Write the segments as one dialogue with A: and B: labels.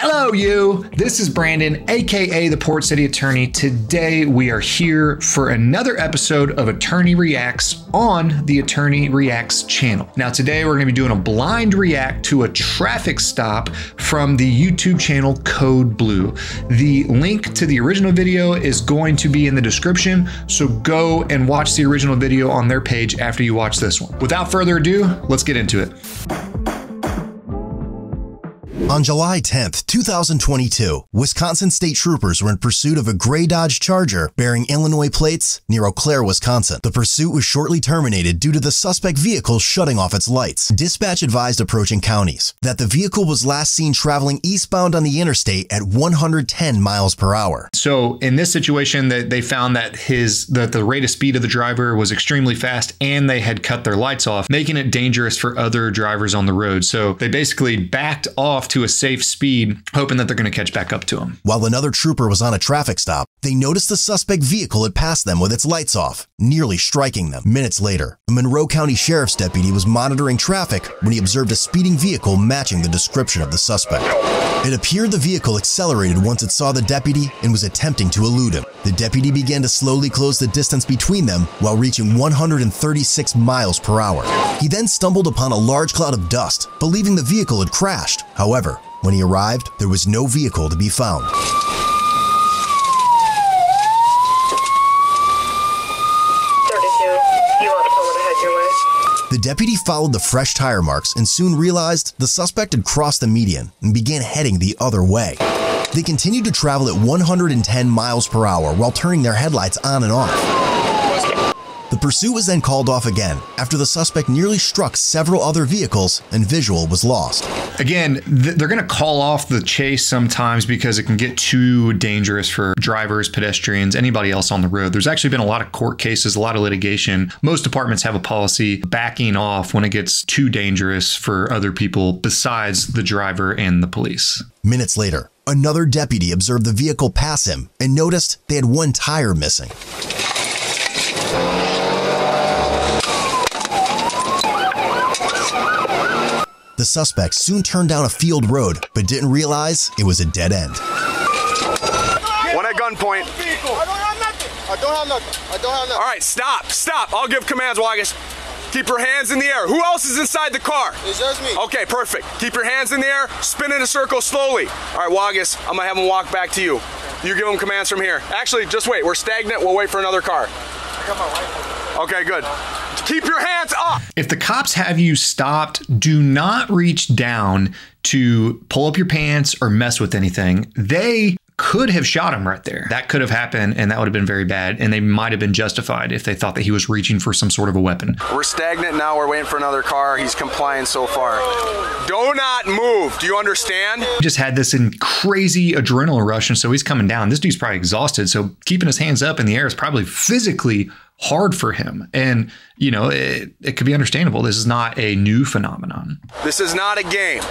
A: Hello, you. This is Brandon, aka the Port City Attorney. Today we are here for another episode of Attorney Reacts on the Attorney Reacts channel. Now today we're going to be doing a blind react to a traffic stop from the YouTube channel Code Blue. The link to the original video is going to be in the description, so go and watch the original video on their page after you watch this one. Without further ado, let's get into it.
B: On July 10th, 2022, Wisconsin state troopers were in pursuit of a gray Dodge Charger bearing Illinois plates near Eau Claire, Wisconsin. The pursuit was shortly terminated due to the suspect vehicle shutting off its lights. Dispatch advised approaching counties that the vehicle was last seen traveling eastbound on the interstate at 110 miles per hour.
A: So in this situation, they found that the rate of speed of the driver was extremely fast and they had cut their lights off, making it dangerous for other drivers on the road. So they basically backed off to a safe speed, hoping that they're going to catch back up to him.
B: While another trooper was on a traffic stop, they noticed the suspect vehicle had passed them with its lights off, nearly striking them. Minutes later, a Monroe County Sheriff's deputy was monitoring traffic when he observed a speeding vehicle matching the description of the suspect. It appeared the vehicle accelerated once it saw the deputy and was attempting to elude him. The deputy began to slowly close the distance between them while reaching 136 miles per hour. He then stumbled upon a large cloud of dust, believing the vehicle had crashed. However, when he arrived, there was no vehicle to be found. The deputy followed the fresh tire marks and soon realized the suspect had crossed the median and began heading the other way. They continued to travel at 110 miles per hour while turning their headlights on and off. The pursuit was then called off again after the suspect nearly struck several other vehicles and visual was lost.
A: Again, they're going to call off the chase sometimes because it can get too dangerous for drivers, pedestrians, anybody else on the road. There's actually been a lot of court cases, a lot of litigation. Most departments have a policy backing off when it gets too dangerous for other people besides the driver and the police.
B: Minutes later, another deputy observed the vehicle pass him and noticed they had one tire missing. The suspect soon turned down a field road, but didn't realize it was a dead end.
C: One at gunpoint.
D: I don't have nothing.
C: All right, stop. I'll give commands, Waggis. Keep your hands in the air. Who else is inside the car?
D: It's just me.
C: Okay, perfect. Keep your hands in the air, spin in a circle slowly. All right, Waggis, I'm gonna have him walk back to you. You give him commands from here. Actually, just wait. We're stagnant. We'll wait for another car.
D: I got my rifle.
C: Okay, good. Keep your hands up.
A: If the cops have you stopped, do not reach down to pull up your pants or mess with anything. They could have shot him right there. That could have happened and that would have been very bad. And they might have been justified if they thought that he was reaching for some sort of a weapon.
C: We're stagnant now. We're waiting for another car. He's complying so far. Do not move. Do you understand?
A: He just had this crazy adrenaline rush. And so he's coming down. This dude's probably exhausted. So keeping his hands up in the air is probably physically hard for him. And, you know, it could be understandable. This is not a new phenomenon.
C: This is not a game.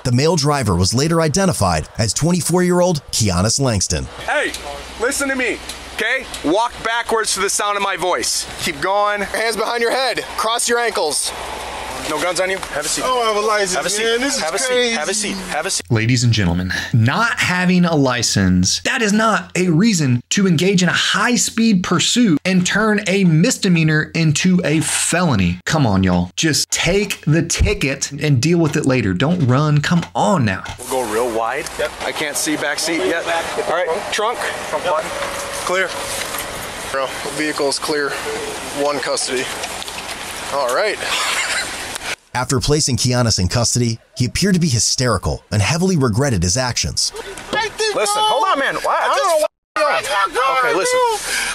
B: The male driver was later identified as 24-year-old Keanis Langston.
C: Hey, listen to me, okay? Walk backwards to the sound of my voice. Keep going.
D: Hands behind your head. Cross your ankles.
C: No guns on you? Have a seat.
D: I don't have a license,
C: have a seat.
D: man. This is crazy.
C: Have a seat. Have a seat.
A: Ladies and gentlemen, not having a license, that is not a reason to engage in a high-speed pursuit and turn a misdemeanor into a felony. Come on, y'all. Just take the ticket and deal with it later. Don't run. Come on now.
C: We'll go real wide. Yep. I can't see back seat yet. All right, trunk. Front button. Clear.
D: Bro, vehicle's clear. One custody. All right.
B: After placing Keanis in custody, he appeared to be hysterical and heavily regretted his actions.
C: Listen, hold on, man. I don't know what. Okay, listen.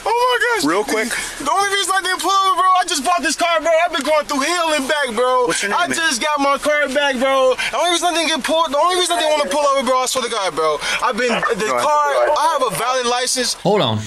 D: Oh my gosh.
C: Real quick.
D: The only reason I didn't pull over, bro, I just bought this car, bro. I've been going through hell and back, bro.
C: What's your name,
D: I just got my car back, bro. The only reason I didn't get pulled, the only reason I didn't want to pull over, bro, I swear to God, bro. I have a valid license.
A: Hold on.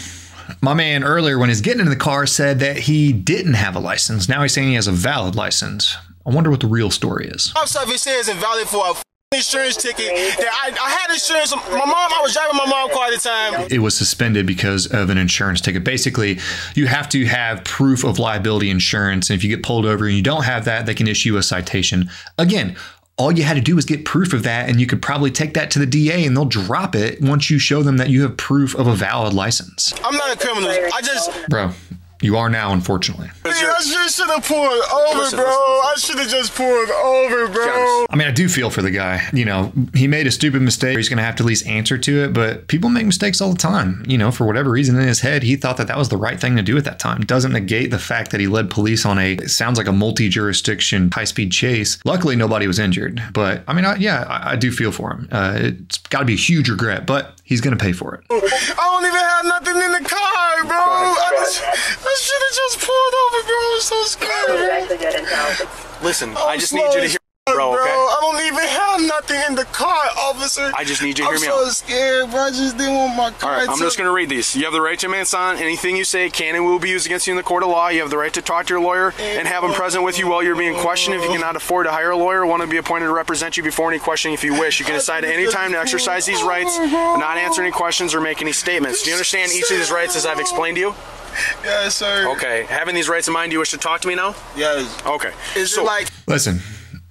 A: My man earlier, when he's getting into the car, said that he didn't have a license. Now he's saying he has a valid license. I wonder what the real story is.
D: I'm sorry if it says invalid for a insurance ticket. That I had insurance. I was driving my mom's car at the time.
A: It was suspended because of an insurance ticket. Basically, you have to have proof of liability insurance. And if you get pulled over and you don't have that, they can issue a citation. Again, all you had to do was get proof of that, and you could probably take that to the DA and they'll drop it once you show them that you have proof of a valid license.
D: I'm not a criminal. I just...
A: Bro, you are now, unfortunately.
D: I just should have pulled over, bro. I should have just pulled over, bro.
A: I mean, I do feel for the guy. You know, he made a stupid mistake. He's going to have to at least answer to it. But people make mistakes all the time. You know, for whatever reason in his head, he thought that that was the right thing to do at that time. Doesn't negate the fact that he led police on it sounds like a multi-jurisdiction high-speed chase. Luckily, nobody was injured. But I mean, I do feel for him. It's got to be a huge regret, but he's going to pay for it.
D: I don't even have nothing in the car, bro. I should have just pulled over, bro. I'm so scared.
C: Listen, I just need you to hear, bro, okay?
D: I don't even have nothing in the car, officer.
C: I just need you to hear me out.
D: I'm so scared, bro. I just didn't want my car.
C: All right, I'm just going to read these. You have the right to remain silent. Anything you say can and will be used against you in the court of law. You have the right to talk to your lawyer and have him present with you while you're being questioned. If you cannot afford to hire a lawyer, one will be appointed to represent you before any questioning if you wish. You can decide at any time to exercise these rights and not answer any questions or make any statements. Do you understand each of these rights as I've explained to you?
D: Yes, sir.
C: Okay. Having these rights in mind, do you wish to talk to me now?
D: Yes.
C: Okay.
D: Is it like...
A: Listen,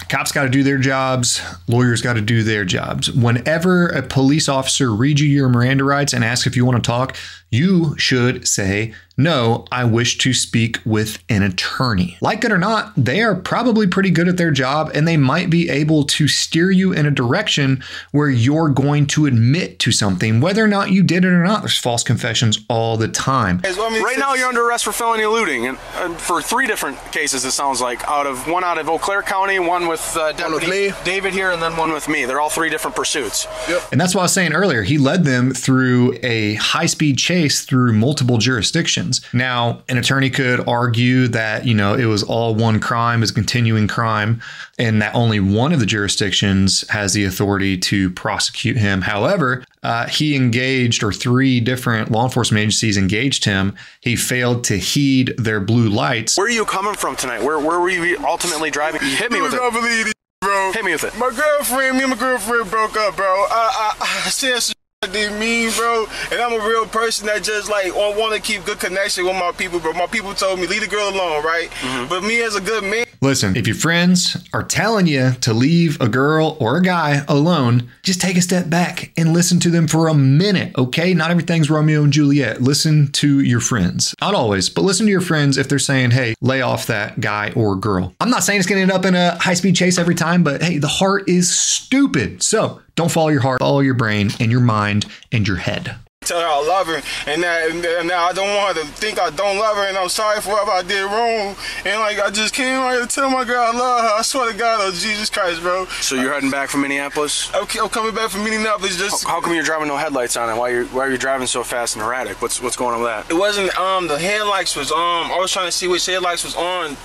A: cops got to do their jobs. Lawyers got to do their jobs. Whenever a police officer reads you your Miranda rights and asks if you want to talk, you should say, no, I wish to speak with an attorney. Like it or not, they are probably pretty good at their job, and they might be able to steer you in a direction where you're going to admit to something, whether or not you did it or not. There's false confessions all the time.
C: Right now, you're under arrest for felony eluding, and for 3 different cases, it sounds like. One out of Eau Claire County, one with Deputy David here, and then one with me. They're all 3 different pursuits.
D: Yep.
A: And that's what I was saying earlier. He led them through a high-speed chase through multiple jurisdictions. Now, an attorney could argue that, you know, it was all one crime, is continuing crime, and that only one of the jurisdictions has the authority to prosecute him. However, he engaged, or 3 different law enforcement agencies engaged him. He failed to heed their blue lights.
C: Where are you coming from tonight? Where were you ultimately driving? Hit me with it.
D: I believe it, bro.
C: Hit me with it.
D: Me and my girlfriend broke up, bro. I said some did mean, bro, and I'm a real person that just like want to keep good connection with my people, bro. My people told me leave the girl alone, right? But me as a good man.
A: Listen, if your friends are telling you to leave a girl or a guy alone, just take a step back and listen to them for a minute, okay? Not everything's Romeo and Juliet. Listen to your friends. Not always, but listen to your friends if they're saying, hey, lay off that guy or girl. I'm not saying it's going to end up in a high-speed chase every time, but hey, the heart is stupid. So don't follow your heart, follow your brain and your mind and your head.
D: Tell her I love her, and now I don't want her to think I don't love her, and I'm sorry for whatever I did wrong. And like I just came right to tell my girl I love her. I swear to God, oh Jesus Christ, bro.
C: So you're heading back from Minneapolis?
D: Okay, I'm coming back from Minneapolis. Just
C: how come you're driving no headlights on it? Why are you driving so fast and erratic? What's going on with that?
D: It wasn't the headlights was I was trying to see which headlights was on.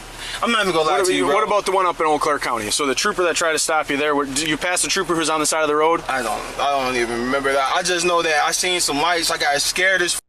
D: I'm not even gonna lie to you, bro.
C: What about the one up in Eau Claire County? So the trooper that tried to stop you there, did you pass the trooper who's on the side of the road?
D: I don't even remember that. I just know that I seen some lights. I got scared as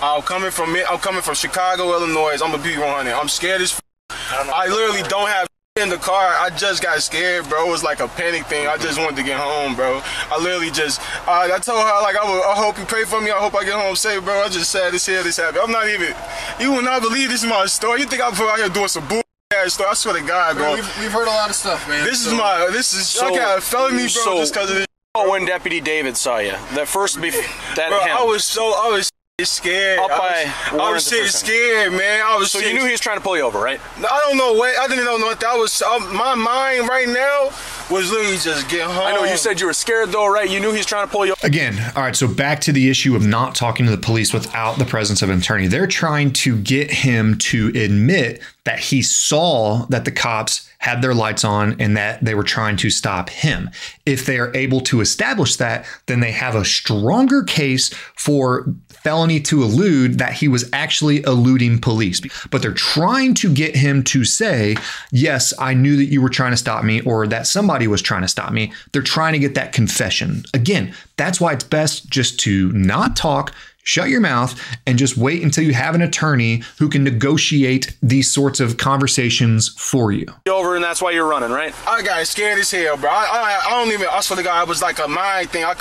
D: I'm coming from Chicago, Illinois. I'm gonna be 100. I'm scared as I literally don't have in the car. I just got scared, bro. It was like a panic thing. I just wanted to get home, bro. I literally just I told her like I hope you pray for me. I hope I get home safe, bro. I just sad to hear this happen. I'm not even. You will not believe this is my story. You think I'm out here doing some bull? I swear to God, bro.
E: We've heard a lot of stuff, man.
D: This is I got a felony, bro, just because of this.
C: When Deputy David saw you, that first bro,
D: I was scared. I was scared, man.
C: So you knew he was trying to pull you over, right?
D: I don't know what. I didn't know what that was. My mind right now was literally just get home.
C: I know you said you were scared though, right? You knew he was trying to pull you over.
A: Again, all right, so back to the issue of not talking to the police without the presence of an attorney. They're trying to get him to admit that he saw that the cops had their lights on and that they were trying to stop him. If they are able to establish that, then they have a stronger case for felony to elude, that he was actually eluding police. But they're trying to get him to say, yes, I knew that you were trying to stop me, or that somebody was trying to stop me. They're trying to get that confession. Again, that's why it's best just to not talk, shut your mouth, and just wait until you have an attorney who can negotiate these sorts of conversations for you.
C: Over, and that's why you're running, right?
D: I got scared as hell, bro. I don't even, I swear to God, it was like a mind thing. I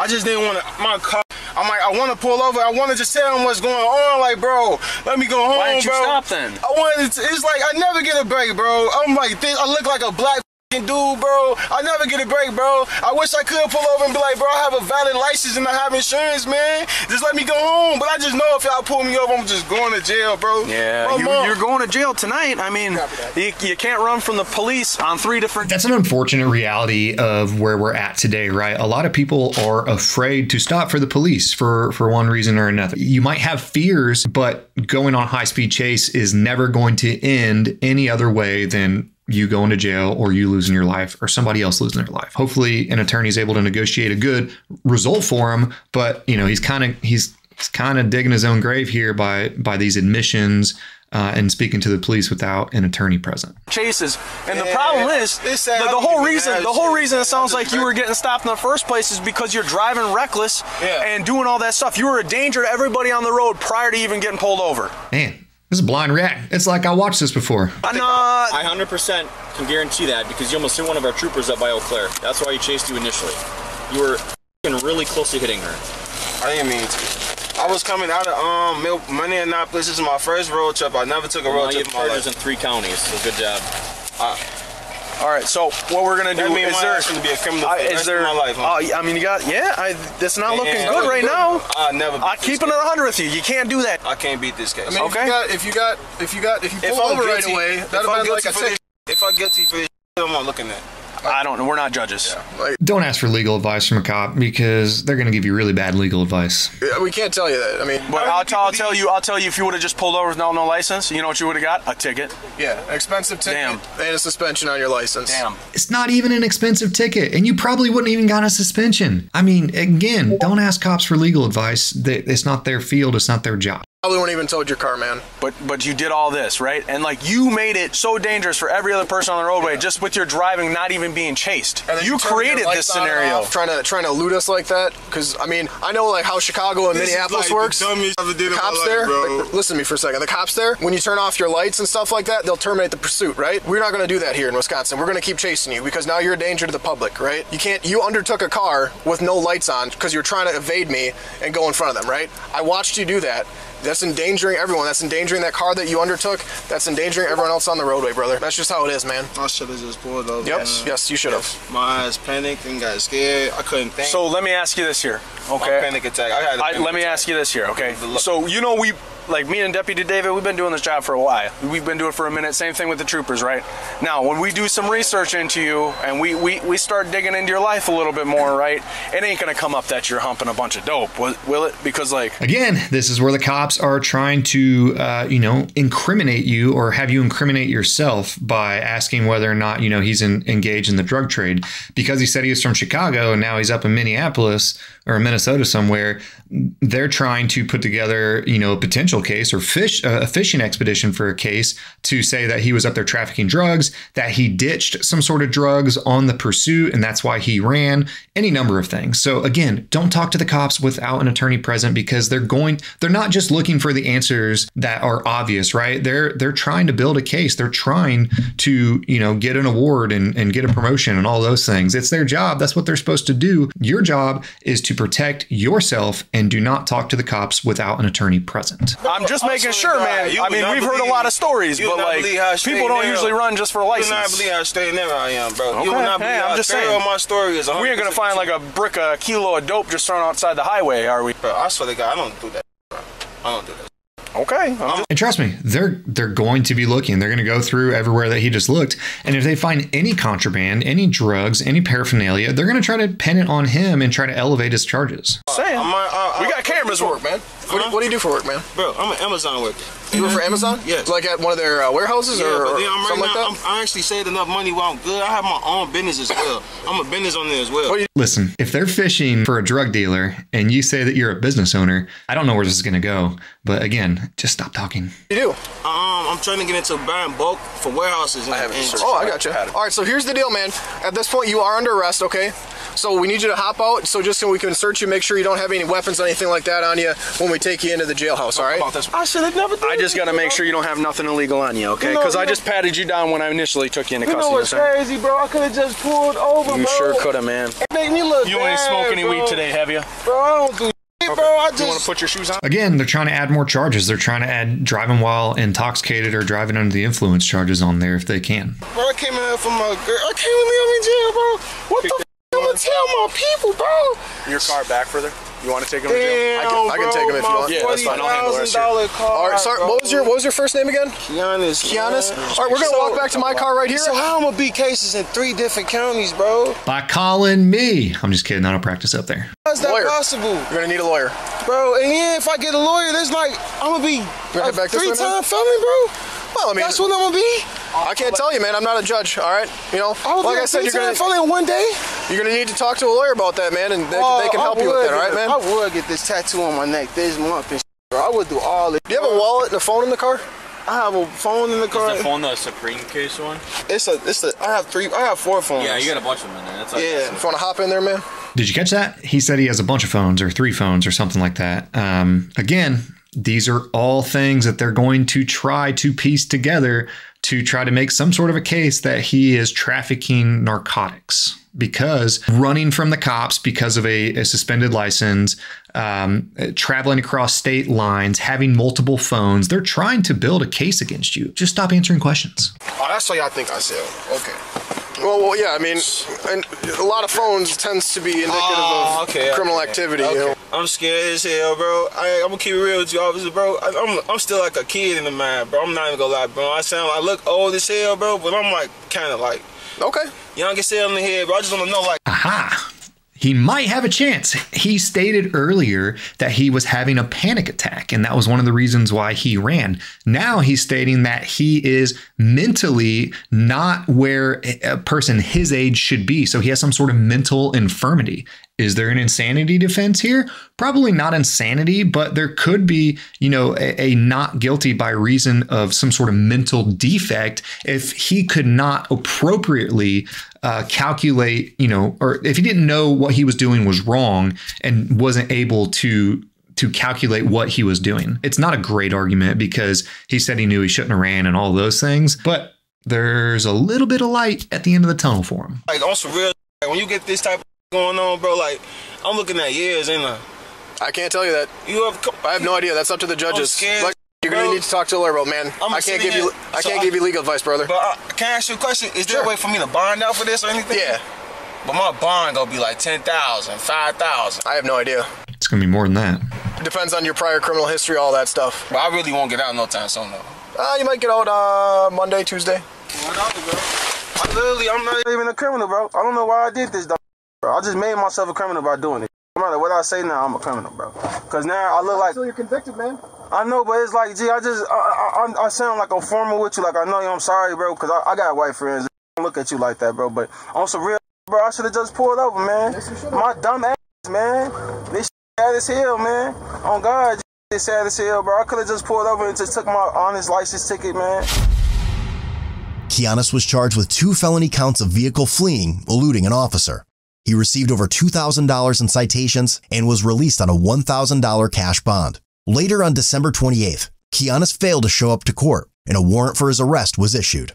D: just didn't want to, my car, I'm like, I want to pull over. I wanted to tell him what's going on. Like, bro, let me go home, bro.
C: Why didn't you stop then?
D: I wanted to, it's like, I never get a break, bro. I'm like, I look like a black dude, bro. I never get a break, bro. I wish I could pull over and be like, bro, I have a valid license and I have insurance, man. Just let me go home. But I just know if y'all pull me over, I'm just going to jail, bro.
C: Yeah, you're going to jail tonight. I mean, you can't run from the police on 3 different...
A: That's an unfortunate reality of where we're at today, right? A lot of people are afraid to stop for the police for one reason or another. You might have fears, but going on high-speed chase is never going to end any other way than you going to jail or you losing your life or somebody else losing their life. Hopefully an attorney is able to negotiate a good result for him, but you know, he's kind of digging his own grave here by these admissions and speaking to the police without an attorney present.
C: Chases, and the problem is the whole reason it sounds like you were getting stopped in the first place is because you're driving reckless and doing all that stuff. You were a danger to everybody on the road prior to even getting pulled over.
A: Man, this is a blind react. It's like I watched this before.
E: I 100% can guarantee that because you almost hit one of our troopers up by Eau Claire. That's why he chased you initially. You were really close to hitting her.
D: I didn't mean to. I was coming out of Minneapolis. This is my first road trip. I never took a road trip in my life.
E: In 3 counties, so good job.
C: All right, so what we're gonna do is there
D: going to be a criminal for the rest of my life.
C: I mean, you got that's not looking good right now. I'm keeping it 100 with you. You can't do that.
D: I can't beat this case.
F: I mean, okay. If you pull over right away, that'd have been like a ticket.
D: If I get to you for this, I'm not looking at.
C: I don't know. We're not judges.
F: Yeah.
A: Don't ask for legal advice from a cop because they're going to give you really bad legal advice.
F: We can't tell you that. I mean,
C: but I'll tell you if you would have just pulled over with no license, you know what you would have got? A ticket.
F: Yeah, expensive ticket. Damn. And a suspension on your license.
C: Damn.
A: It's not even an expensive ticket, and you probably wouldn't even got a suspension. I mean, again, don't ask cops for legal advice. It's not their field. It's not their job.
F: Probably wouldn't even towed your car, man.
C: But you did all this, right? And like you made it so dangerous for every other person on the roadway just with your driving not even being chased. You created this scenario.
F: Trying to elude us like that. Because, I mean, I know like how Chicago and Minneapolis works.
D: The
F: cops there, like, listen to me for a second. The cops there, when you turn off your lights and stuff like that, they'll terminate the pursuit, right? We're not going to do that here in Wisconsin. We're going to keep chasing you because now you're a danger to the public, right? You undertook a car with no lights on because you're trying to evade me and go in front of them, right? I watched you do that. That's endangering everyone. That's endangering that car that you undertook. That's endangering everyone else on the roadway, brother. That's just how it is, man.
D: I should have just pulled over.
F: Yep. Yes, you should have.
D: My eyes panicked and got scared. I couldn't think.
C: So let me ask you this here, okay?
D: My panic attack.
C: Let me ask you this here, okay? So you know like me and Deputy David, we've been doing this job for a while. We've been doing it for a minute. Same thing with the troopers, right? Now, when we do some research into you and we start digging into your life a little bit more, right? It ain't gonna come up that you're humping a bunch of dope, will it? Because like
A: again, this is where the cops are trying to incriminate you or have you incriminate yourself by asking whether or not he's engaged in the drug trade because he said he was from Chicago and now he's up in Minneapolis or Minnesota somewhere. They're trying to put together a potential case or a fishing expedition for a case to say that he was up there trafficking drugs, that he ditched some sort of drugs on the pursuit and that's why he ran, any number of things. So again, don't talk to the cops without an attorney present because they're not just looking for the answers that are obvious, right? They're trying to build a case. They're trying to, get an award and get a promotion and all those things. It's their job. That's what they're supposed to do. Your job is to protect yourself and do not talk to the cops without an attorney present.
C: I'm just making sure, man. I mean, we've heard a lot of stories, but like people don't usually run just for a license.
D: You will not believe how straight there I am, bro.
C: Okay.
D: You will not believe how thorough my story is.
C: We ain't gonna find like a kilo of dope just thrown outside the highway, are we?
D: Bro, I swear to God, I don't do that, bro. I don't do that.
C: Okay.
A: And trust me, they're going to be looking. They're going to go through everywhere that he just looked. And if they find any contraband, any drugs, any paraphernalia, they're going to try to pin it on him and try to elevate his charges.
C: We got cameras
F: work, man. What do you do for work, man?
D: Bro, I'm an Amazon worker.
F: You work for Amazon?
D: Yes.
F: Like at one of their warehouses or something like that?
D: I actually saved enough money while I'm good. I have my own business as well. I'm a business owner as well.
A: Listen, if they're fishing for a drug dealer and you say that you're a business owner, I don't know where this is going to go. But again, just stop talking.
F: You do?
D: I'm trying to get into buying bulk for warehouses.
F: I got you. All right, so here's the deal, man. At this point, you are under arrest, okay? So we need you to hop out so just so we can search you, make sure you don't have any weapons or anything like that on you when we take you into the jailhouse, all right?
C: I should have never done. I just got to make sure you don't have nothing illegal on you, okay? Because I just patted you down when I initially took you into custody.
D: You know what's crazy, bro? I could have just pulled over,
C: You
D: bro.
C: sure could have, man.
D: It made me look
C: You ain't smoked any weed today, have you?
D: Bro, I don't do bro. I
C: You want to
D: just.
C: put your shoes on?
A: Again, they're trying to add more charges. They're trying to add driving while intoxicated or driving under the influence charges on there if they can.
D: Bro, I came in here from my girl. I can't leave in jail, bro. What the f*** I'm gonna tell my people, bro?
C: Your car back further? You want to take them to jail?
D: Damn,
F: I can take him if you want.
C: Yeah, that's fine. I'll handle the rest here.
D: $40,000 car.
F: All right, sorry. What was your first name again?
D: Kianis.
F: Kianis. All right, we're gonna walk back to my car right here.
D: So how I'm gonna beat cases in 3 different counties, bro?
A: By calling me. I'm just kidding. I don't practice up there.
D: How's that
F: Lawyer.
D: possible,
F: You're gonna need a lawyer.
D: bro? And yeah, if I get a lawyer, there's like I'm gonna be
F: gonna
D: a
F: head back this way, man?
D: 3-time felon, bro.
F: Well, I mean,
D: That's what I'm gonna be.
F: I can't tell you, man. I'm not a judge. All right, you know.
D: I was
F: Like
D: like
F: I said, you're
D: 3-time
F: gonna
D: felon in one day.
F: need to talk to a lawyer about that, man, and they can help you with that. All right, man.
D: I would get this tattoo on my neck this month and shit, bro. I would do all it.
F: Do you have a wallet and a phone in the car?
D: I have a phone in the car.
E: Is the phone the Supreme case one?
D: I have 4 phones.
E: Yeah, you got a bunch of them in there. That's like
D: Yeah.
F: If you want to hop in there, man.
A: Did you catch that? He said he has a bunch of phones or 3 phones or something like that. Again, these are all things that they're going to try to piece together to try to make some sort of a case that he is trafficking narcotics, because running from the cops because of a suspended license, traveling across state lines, having multiple phones, they're trying to build a case against you. Just stop answering questions.
D: Oh, that's what y'all think I said. Okay.
F: Well, yeah. I mean, and a lot of phones tends to be indicative of criminal activity. You know?
D: I'm scared as hell, bro. I'm gonna keep it real with you, officer, bro. I'm still like a kid in the mind, bro. I'm not even gonna lie, bro. I look old as hell, bro, but I'm like kind of like
F: Okay.
D: young as hell in the head, bro. I just wanna know, like.
A: Aha! He might have a chance. He stated earlier that he was having a panic attack, and that was one of the reasons why he ran. Now he's stating that he is mentally not where a person his age should be. So he has some sort of mental infirmity. Is there an insanity defense here? Probably not insanity, but there could be, a not guilty by reason of some sort of mental defect if he could not appropriately calculate, or if he didn't know what he was doing was wrong and wasn't able to calculate what he was doing. It's not a great argument because he said he knew he shouldn't have ran and all those things, but there's a little bit of light at the end of the tunnel for him.
D: Like on some real, like, when you get this type of going on, bro, like I'm looking at years, ain't I?
F: I can't tell you that. I have no idea. That's up to the judges.
D: Scared,
F: like, you're gonna need to talk to a lawyer about, man. I can't give you legal advice, brother.
D: But can I ask you a question? Is there a way for me to bond out for this or anything?
F: Yeah.
D: But my bond gonna be like 10,000, 5,000.
F: I have no idea.
A: It's gonna be more than that.
F: Depends on your prior criminal history, all that stuff.
D: But I really won't get out no time soon, though.
F: You might get out Monday, Tuesday.
D: I'm not even a criminal, bro. I don't know why I did this, though. Bro, I just made myself a criminal by doing it. No matter what I say now, I'm a criminal, bro. Because now I look like...
F: Until you're convicted, man.
D: I know, but it's like, gee, I sound like I'm formal with you. Like, I know you, I'm sorry, bro, because I got white friends. I don't look at you like that, bro. But on some real, bro, I should have just pulled over, man. Yes, my dumb ass, man. This shit sad as hell, man. On God, it's sad as hell, bro. I could have just pulled over and just took my honest license ticket, man.
B: Kianis was charged with 2 felony counts of vehicle fleeing, eluding an officer. He received over $2,000 in citations and was released on a $1,000 cash bond. Later on December 28th, Kianis failed to show up to court, and a warrant for his arrest was issued.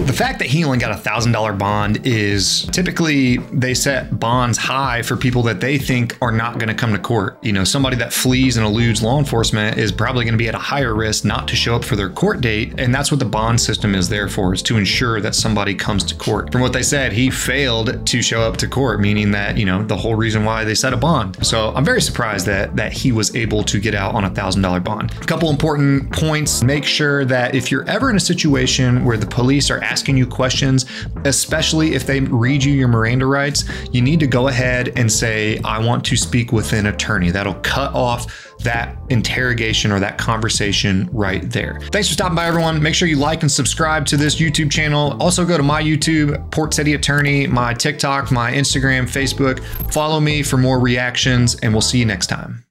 A: The fact that he only got a $1,000 bond is typically they set bonds high for people that they think are not going to come to court. Somebody that flees and eludes law enforcement is probably going to be at a higher risk not to show up for their court date. And that's what the bond system is there for, is to ensure that somebody comes to court. From what they said, he failed to show up to court, meaning that, the whole reason why they set a bond. So I'm very surprised that he was able to get out on a $1,000 bond. A couple important points. Make sure that if you're ever in a situation where the police are asking you questions, especially if they read you your Miranda rights, you need to go ahead and say, I want to speak with an attorney. That'll cut off that interrogation or that conversation right there. Thanks for stopping by, everyone. Make sure you like and subscribe to this YouTube channel. Also go to my YouTube, Port City Attorney, my TikTok, my Instagram, Facebook. Follow me for more reactions, and we'll see you next time.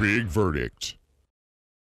G: Big verdict.